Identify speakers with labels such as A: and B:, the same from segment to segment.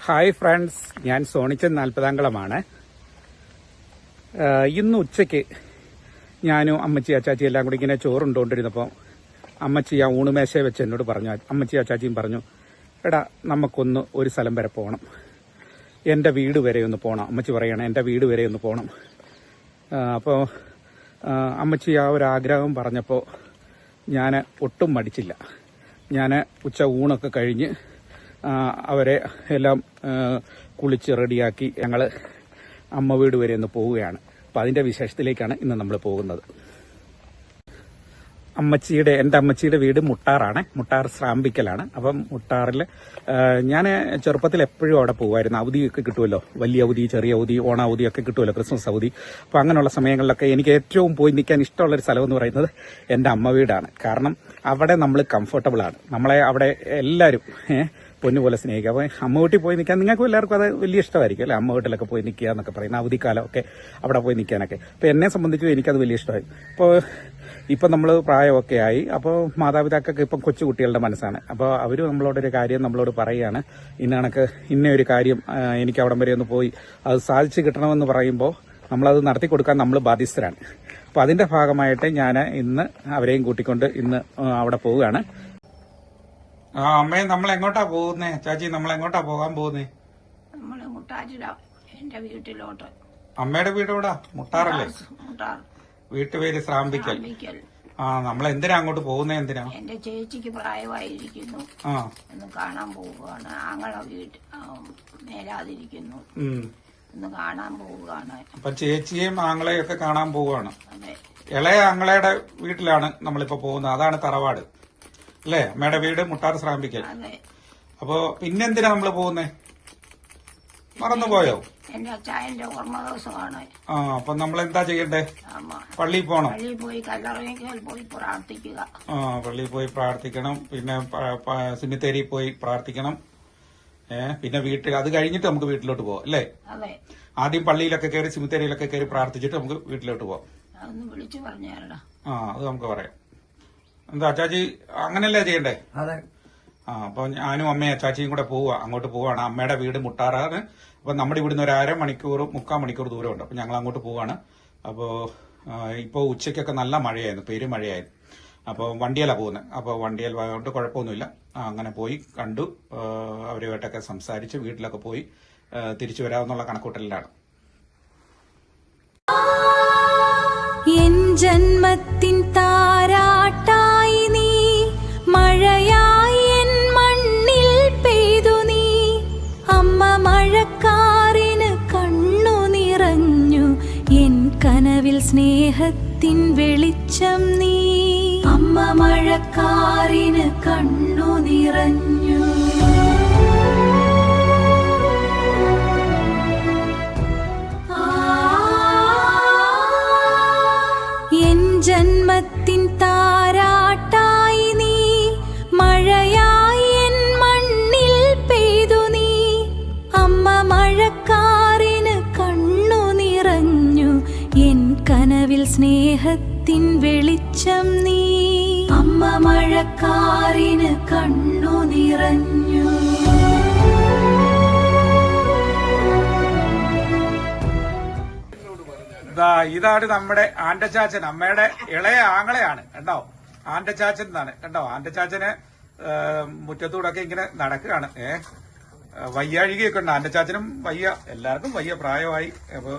A: Hi friends, ഞാൻ സോണിച്ചൻ നാൽപ്പതാംകുളമാണ്. ഇന്ന് ഉച്ചയ്ക്ക് ഞാനും അമ്മച്ചി അച്ചാച്ചി എല്ലാം കൂടി ഇങ്ങനെ ചോറുണ്ടോണ്ടിരുന്നപ്പോൾ അമ്മച്ചി ആ ഊണുമേശയെ വെച്ച് എന്നോട് പറഞ്ഞു, അമ്മച്ചി അച്ചാച്ചിയും പറഞ്ഞു, എടാ നമുക്കൊന്ന് ഒരു സ്ഥലം വരെ പോകണം, എൻ്റെ വീട് വരെ ഒന്ന് പോകണം. അമ്മച്ചി പറയണം എൻ്റെ വീട് വരെ ഒന്ന് പോകണം. അപ്പോൾ അമ്മച്ചി ആ ഒരു ആഗ്രഹം പറഞ്ഞപ്പോൾ ഞാൻ ഒട്ടും മടിച്ചില്ല. ഞാൻ ഉച്ച ഊണൊക്കെ കഴിഞ്ഞ് അവരെ എല്ലാം കുളിച്ച് റെഡിയാക്കി ഞങ്ങൾ അമ്മ വീട് വരെ ഒന്ന് പോവുകയാണ്. അപ്പം അതിൻ്റെ വിശേഷത്തിലേക്കാണ് ഇന്ന് നമ്മൾ പോകുന്നത്. എൻ്റെ അമ്മച്ചിയുടെ വീട് മുട്ടാറാണ്, മുട്ടാർ ശ്രാമ്പിക്കലാണ്. അപ്പം മുട്ടാറിൽ ഞാൻ ചെറുപ്പത്തിൽ എപ്പോഴും അവിടെ പോകുമായിരുന്നു. അവധിയൊക്കെ കിട്ടുമല്ലോ, വലിയ അവധി, ചെറിയ അവധി, ഓണാവധിയൊക്കെ കിട്ടുമല്ലോ, ക്രിസ്മസ് അവധി. അപ്പം അങ്ങനെയുള്ള സമയങ്ങളിലൊക്കെ എനിക്ക് ഏറ്റവും പോയി നിൽക്കാൻ ഇഷ്ടമുള്ളൊരു സ്ഥലം എന്ന് പറയുന്നത് എൻ്റെ അമ്മ വീടാണ്. കാരണം അവിടെ നമ്മൾ കംഫർട്ടബിളാണ്. നമ്മളെ അവിടെ എല്ലാവരും പൊന്നുപോലെ സ്നേഹിക്കുക. അപ്പോൾ അമ്മ വീട്ടിൽ പോയി നിൽക്കാൻ നിങ്ങൾക്കും എല്ലാവർക്കും അത് വലിയ ഇഷ്ടമായിരിക്കും അല്ലേ, അമ്മ വീട്ടിലൊക്കെ പോയി നിൽക്കുക എന്നൊക്കെ പറയുന്ന അവധിക്കാലമൊക്കെ അവിടെ പോയി നിൽക്കാനൊക്കെ. അപ്പോൾ എന്നെ സംബന്ധിച്ചും എനിക്കത് വലിയ ഇഷ്ടമായി. അപ്പോൾ ഇപ്പം നമ്മൾ പ്രായമൊക്കെ ആയി. അപ്പോൾ മാതാപിതാക്കൾക്ക് ഇപ്പം കൊച്ചു കുട്ടികളുടെ മനസ്സാണ്. അപ്പോൾ അവർ നമ്മളോടൊരു കാര്യം നമ്മളോട് പറയുകയാണ്, ഇന്ന ഒരു കാര്യം എനിക്ക് അവിടം വരെ ഒന്ന് പോയി അത് സാധിച്ചു കിട്ടണമെന്ന് പറയുമ്പോൾ നമ്മളത് നടത്തി കൊടുക്കാൻ നമ്മൾ ബാധ്യസ്ഥരാണ്. അപ്പോൾ അതിൻ്റെ ഭാഗമായിട്ട് ഞാൻ ഇന്ന് അവരെയും കൂട്ടിക്കൊണ്ട് ഇന്ന് അവിടെ പോവുകയാണ്. അമ്മയെ നമ്മൾ എങ്ങോട്ടാ പോകുന്നേ ചാച്ചി? നമ്മൾ എങ്ങോട്ടാ പോകാൻ പോകുന്നേ?
B: നമ്മള് മുട്ടാറ്റിലാ, എന്റെ വീട്ടിലോട്ട്.
A: അമ്മയുടെ വീട് എവിടാ? മുട്ടാറല്ലേ? വീട്ടുപേര് ശ്രാമ്പിക്കൽ. നമ്മൾ എന്തിനാ അങ്ങോട്ട് പോകുന്നേ? എന്തിനാ?
B: എന്റെ ചേച്ചിക്ക് പ്രായമായിരിക്കുന്നു, ഒന്ന് കാണാൻ പോവുകയാണ്. ആങ്ങളെ വീട്ട് മേലാതിരിക്കുന്നു, ഒന്ന് കാണാൻ പോവുകയാണ്.
A: അപ്പൊ ചേച്ചിയും ആങ്ങളെയും ഒക്കെ കാണാൻ പോവുകയാണ്. ഇളയ ആങ്ങളയുടെ വീട്ടിലാണ് നമ്മളിപ്പോ പോകുന്നത്. അതാണ് തറവാട് അല്ലേ? അമ്മയുടെ വീട് മുട്ടാർ ശ്രാമ്പിക്കൽ. അപ്പൊ പിന്നെന്തിനാ നമ്മള് പോകുന്നേ? മറന്നുപോയോ?
B: എന്റെ അച്ചായന്റെ ഓർമ്മ ദിവസമാണ്.
A: അപ്പൊ നമ്മൾ എന്താ ചെയ്യണ്ടേ? പള്ളിയിൽ പോകണം.
B: പള്ളിയിൽ പോയി കല്ലറയിൽ പോയി പ്രാർത്ഥിക്കുക.
A: പള്ളിയിൽ പോയി പ്രാർത്ഥിക്കണം. പിന്നെ സിമിത്തേരി പോയി പ്രാർത്ഥിക്കണം. പിന്നെ വീട്ടിൽ അത് കഴിഞ്ഞിട്ട് നമുക്ക് വീട്ടിലോട്ട് പോവാം അല്ലേ? ആദ്യം പള്ളിയിലൊക്കെ കയറി സിമിത്തേരിയിലൊക്കെ കയറി പ്രാർത്ഥിച്ചിട്ട് നമുക്ക് വീട്ടിലോട്ട് പോവാം.
B: അതൊന്ന് വിളിച്ചു പറഞ്ഞാലടാ.
A: അത് നമുക്ക് പറയാം. എന്താ അച്ചാച്ചി അങ്ങനെയല്ലേ ചെയ്യണ്ടേ? അപ്പൊ ഞാനും അമ്മയും അച്ചാച്ചിയും കൂടെ അങ്ങോട്ട് പോവാണ്. അമ്മയുടെ വീട് മുട്ടാറാണ്. അപ്പൊ നമ്മുടെ ഇവിടുന്ന് ഒരു 1/2 മണിക്കൂർ 3/4 മണിക്കൂർ ദൂരമുണ്ട്. അപ്പൊ ഞങ്ങൾ അങ്ങോട്ട് പോവാണ്. അപ്പോ ഇപ്പൊ ഉച്ചയ്ക്കൊക്കെ നല്ല മഴയായിരുന്നു, പെരുമഴയായിരുന്നു. അപ്പൊ വണ്ടിയല്ല പോകുന്നത്. അപ്പൊ വണ്ടിയിൽ കൊണ്ട് കുഴപ്പമൊന്നുമില്ല. അങ്ങനെ പോയി കണ്ടു, അവരുമായിട്ടൊക്കെ സംസാരിച്ച് വീട്ടിലൊക്കെ പോയി തിരിച്ചു വരാമെന്നുള്ള കണക്കൂട്ടലിലാണ്.
C: എൻ ജന്മത്തിൻ താരാട്ടായി നീ, മഴയായി എൻ മണ്ണിൽ പെയ്തു നീ. അമ്മ മഴക്കാറിന് കണ്ണു നിറഞ്ഞു, എൻ കനവിൽ സ്നേഹത്തിൻ വെളിച്ചം നീ. അമ്മ മഴക്കാറിന് കണ്ണു നിറഞ്ഞു. ജന്മത്തിൻ താരാട്ടായി നീ, മഴയായി എൻ മണ്ണിൽ പെയ്തു നീ. അമ്മ മഴക്കാറിന് കണ്ണു നിറഞ്ഞു, എൻ കനവിൽ സ്നേഹത്തിൻ വെളിച്ചം നീ. അമ്മ മഴക്കാറിന് കണ്ണു നിറഞ്ഞു.
A: ഇതാണ് നമ്മുടെ ആന്റച്ചാച്ചൻ, അമ്മയുടെ ഇളയ ആങ്ങളെയാണ്. കണ്ടോ, ആന്റച്ചാച്ചൻ എന്നാണ്. കണ്ടോ, ആന്റച്ചാച്ചന് മുറ്റത്തൂടൊക്കെ ഇങ്ങനെ നടക്കുകയാണ്. വയ്യാഴികയൊക്കെ ഉണ്ട്. ആന്റച്ചാച്ചനും വയ്യ, എല്ലാവർക്കും വയ്യ, പ്രായമായി. അപ്പൊ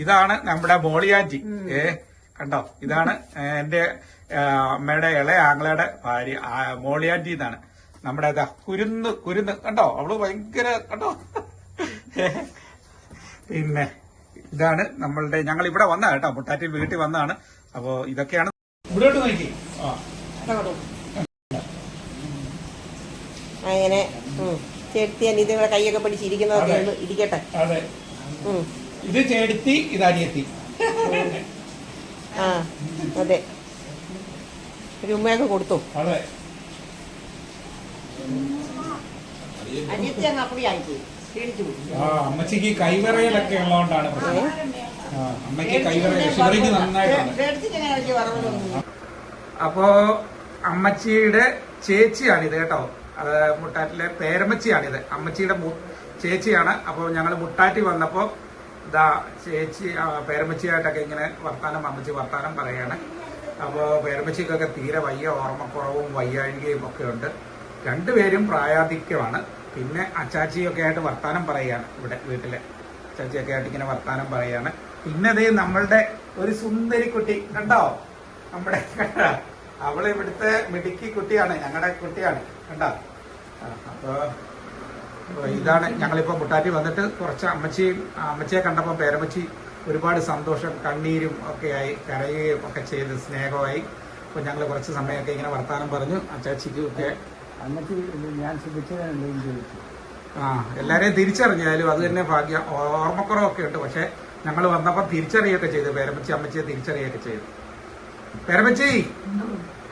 A: ഇതാണ് നമ്മുടെ മോളിയാൻറ്റി. കണ്ടോ, ഇതാണ് എന്റെ അമ്മയുടെ ഇളയ ആങ്ങളയുടെ ഭാര്യ മോളിയാൻറ്റി എന്നാണ്. നമ്മുടെ കുരുന്ന് കണ്ടോ, അവള് ഭയങ്കര കണ്ടോ. പിന്നെ ഇതാണ് നമ്മളുടെ, ഞങ്ങൾ ഇവിടെ വന്ന കേട്ടോ, മുട്ടാറ്റിൽ വീട്ടിൽ വന്നതാണ്. അപ്പോ ഇതൊക്കെയാണ്. ഇവിടോട്ട് നോക്കി
D: അങ്ങനെ ചേർത്തി അനിയത്തിയുടെ കൈയൊക്കെ പിടിച്ചിരിക്കുന്നതൊക്കെ ഇരിക്കട്ടെ.
A: അതെ, ഇത് ചേർത്തി, ഇത് അനിയത്തി.
D: അതെ, ഒരു ഉമ്മയൊക്കെ കൊടുത്തു.
A: അതെ,
D: അനിയത്തി അങ്ങ് അപ്പടി ആയിപ്പോയി.
A: അമ്മച്ചിക്ക് കൈവിറയലൊക്കെ ഉള്ളതുകൊണ്ടാണ് പ്രശ്നം. അമ്മയ്ക്ക് കൈവിറയൽ ഷിവറിക്ക് നന്നായിട്ടുണ്ട്. അപ്പോ അമ്മച്ചിയുടെ ചേച്ചിയാണിത് കേട്ടോ. മുട്ടാറ്റിലെ പേരമ്മച്ചിയാണിത്. അമ്മച്ചിയുടെ ചേച്ചിയാണ്. അപ്പോൾ ഞങ്ങൾ മുട്ടാറ്റി വന്നപ്പോൾ ഇതാ ചേച്ചി പേരമ്മച്ചിയായിട്ടൊക്കെ ഇങ്ങനെ അമ്മച്ചി വർത്താനം പറയാണ്. അപ്പോൾ പേരമ്മച്ചിക്കൊക്കെ തീരെ ഓർമ്മക്കുറവും വയ്യാഴികയും ഒക്കെ ഉണ്ട്. രണ്ടുപേരും പ്രായാധിക്യമാണ്. പിന്നെ അച്ചാച്ചിയൊക്കെ ആയിട്ട് വർത്താനം പറയുകയാണ്. ഇവിടെ വീട്ടിലെ അച്ചാച്ചിയൊക്കെ ആയിട്ട് ഇങ്ങനെ വർത്താനം പറയുകയാണ്. പിന്നെ അതേ നമ്മളുടെ ഒരു സുന്ദരി കുട്ടി കണ്ടോ, നമ്മുടെ അവള് ഇവിടുത്തെ മിടുക്കി കുട്ടിയാണ്, ഞങ്ങളുടെ കുട്ടിയാണ് കണ്ടോ. അപ്പോൾ ഇതാണ് ഞങ്ങളിപ്പോൾ മുട്ടാറ്റി വന്നിട്ട് കുറച്ച് അമ്മച്ചിയെ കണ്ടപ്പോൾ പേരമ്മച്ചി ഒരുപാട് സന്തോഷം, കണ്ണീരും ഒക്കെയായി, കരയുകയും ഒക്കെ ചെയ്ത് സ്നേഹമായി. അപ്പോൾ ഞങ്ങൾ കുറച്ച് സമയമൊക്കെ ഇങ്ങനെ വർത്താനം പറഞ്ഞു. അച്ചാച്ചിക്കും ഒക്കെ
E: അമ്മക്ക് ഞാൻ ശ്രദ്ധിച്ചതാണെന്ന് ചോദിച്ചു.
A: എല്ലാവരെയും തിരിച്ചറിഞ്ഞാലും അത് തന്നെ ഭാഗ്യം. ഓർമ്മക്കുറവൊക്കെ ഉണ്ട്, പക്ഷെ ഞങ്ങൾ വന്നപ്പോൾ തിരിച്ചറിയുകയൊക്കെ ചെയ്തു. പേരമ്മച്ചി അമ്മച്ചിയെ തിരിച്ചറിയുകയൊക്കെ ചെയ്തു. പേരമ്മച്ചി,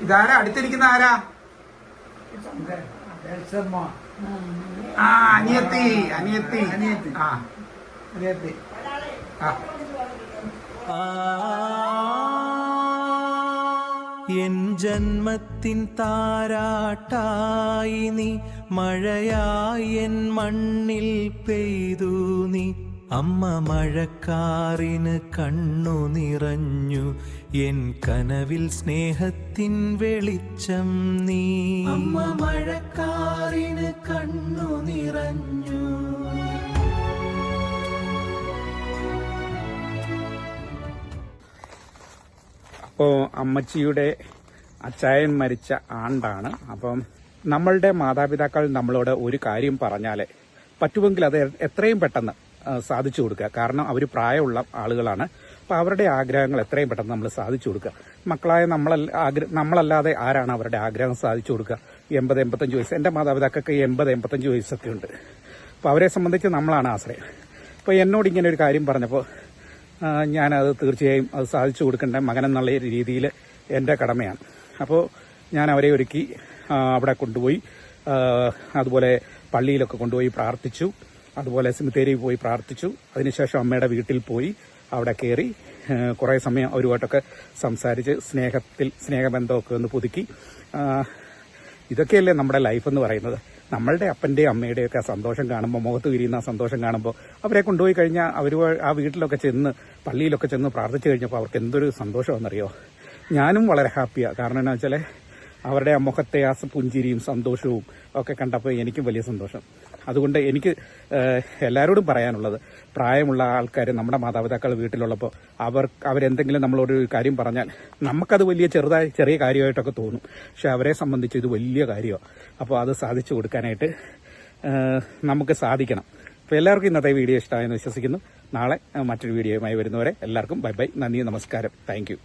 A: ഇതാരാ അടുത്തിരിക്കുന്ന ആരാ? അനിയത്തി.
F: എൻ ജന്മത്തിൻ താരാട്ടായി നീ, മഴയായി എൻ മണ്ണിൽ പെയ്തു നീ. അമ്മ മഴക്കാറിന് കണ്ണു നിറഞ്ഞു, എൻ കനവിൽ സ്നേഹത്തിൻ വെളിച്ചം നീ. അമ്മ മഴക്കാറിന് കണ്ണു നിറഞ്ഞു.
A: അപ്പോൾ അമ്മച്ചിയുടെ അച്ചായൻ മരിച്ച ആണ്ടാണ്. അപ്പം നമ്മളുടെ മാതാപിതാക്കൾ നമ്മളോട് ഒരു കാര്യം പറഞ്ഞാൽ പറ്റുമെങ്കിൽ അത് എത്രയും പെട്ടെന്ന് സാധിച്ചു കൊടുക്കുക. കാരണം അവർ പ്രായമുള്ള ആളുകളാണ്. അപ്പോൾ അവരുടെ ആഗ്രഹങ്ങൾ എത്രയും പെട്ടെന്ന് നമ്മൾ സാധിച്ചു കൊടുക്കുക. മക്കളായ നമ്മളല്ലാതെ ആരാണ് അവരുടെ ആഗ്രഹം സാധിച്ചു കൊടുക്കുക? 80-85 വയസ്സ്. എൻ്റെ മാതാപിതാക്കൾക്ക് 80-85 വയസ്സൊക്കെ ഉണ്ട്. അപ്പോൾ അവരെ സംബന്ധിച്ച് നമ്മളാണ് ആശ്രയം. അപ്പോൾ എന്നോട് ഇങ്ങനെ ഒരു കാര്യം പറഞ്ഞപ്പോൾ ഞാനത് തീർച്ചയായും അത് സാധിച്ചു കൊടുക്കേണ്ട മകനെന്നുള്ള രീതിയിൽ എൻ്റെ കടമയാണ്. അപ്പോൾ ഞാൻ അവരെ ഒരുക്കി അവിടെ കൊണ്ടുപോയി, അതുപോലെ പള്ളിയിലൊക്കെ കൊണ്ടുപോയി പ്രാർത്ഥിച്ചു, അതുപോലെ സെമിത്തേരിയിൽ പോയി പ്രാർത്ഥിച്ചു. അതിനുശേഷം അമ്മയുടെ വീട്ടിൽ പോയി അവിടെ കയറി കുറേ സമയം അവരുമായിട്ടൊക്കെ സംസാരിച്ച് സ്നേഹബന്ധമൊക്കെ ഒന്ന് പുതുക്കി. ഇതൊക്കെയല്ലേ നമ്മുടെ ലൈഫ് എന്ന് പറയുന്നത്. നമ്മളുടെ അപ്പൻ്റെയും അമ്മയുടെയൊക്കെ സന്തോഷം കാണുമ്പോൾ, മുഖത്ത് വിരിയുന്ന സന്തോഷം കാണുമ്പോൾ, അവരെ കൊണ്ടുപോയി കഴിഞ്ഞാൽ അവർ ആ വീട്ടിലൊക്കെ ചെന്ന് പള്ളിയിലൊക്കെ ചെന്ന് പ്രാർത്ഥിച്ചു കഴിഞ്ഞപ്പോൾ അവർക്ക് എന്തൊരു സന്തോഷമാണെന്നറിയോ. ഞാനും വളരെ ഹാപ്പിയാണ്. കാരണം എന്താ വെച്ചാൽ അവരുടെ ആ മുഖത്തെ ആ പുഞ്ചിരിയും സന്തോഷവും ഒക്കെ കണ്ടപ്പോൾ എനിക്കും വലിയ സന്തോഷം. അതുകൊണ്ട് എനിക്ക് എല്ലാവരോടും പറയാനുള്ളത്, പ്രായമുള്ള ആൾക്കാർ നമ്മുടെ മാതാപിതാക്കൾ വീട്ടിലുള്ളപ്പോൾ അവരെന്തെങ്കിലും നമ്മളോട് ഒരു കാര്യം പറഞ്ഞാൽ നമുക്കത് ചെറിയ കാര്യമായിട്ടൊക്കെ തോന്നും. പക്ഷെ അവരെ സംബന്ധിച്ച് ഇത് വലിയ കാര്യമാണ്. അപ്പോൾ അത് സാധിച്ചു കൊടുക്കാനായിട്ട് നമുക്ക് സാധിക്കണം. അപ്പോൾ എല്ലാവർക്കും ഇന്നത്തെ വീഡിയോ ഇഷ്ടമായെന്ന് വിശ്വസിക്കുന്നു. നാളെ മറ്റൊരു വീഡിയോയുമായി വരുന്നവരെ എല്ലാവർക്കും ബൈ ബൈ, നന്ദി, നമസ്കാരം, താങ്ക് യു.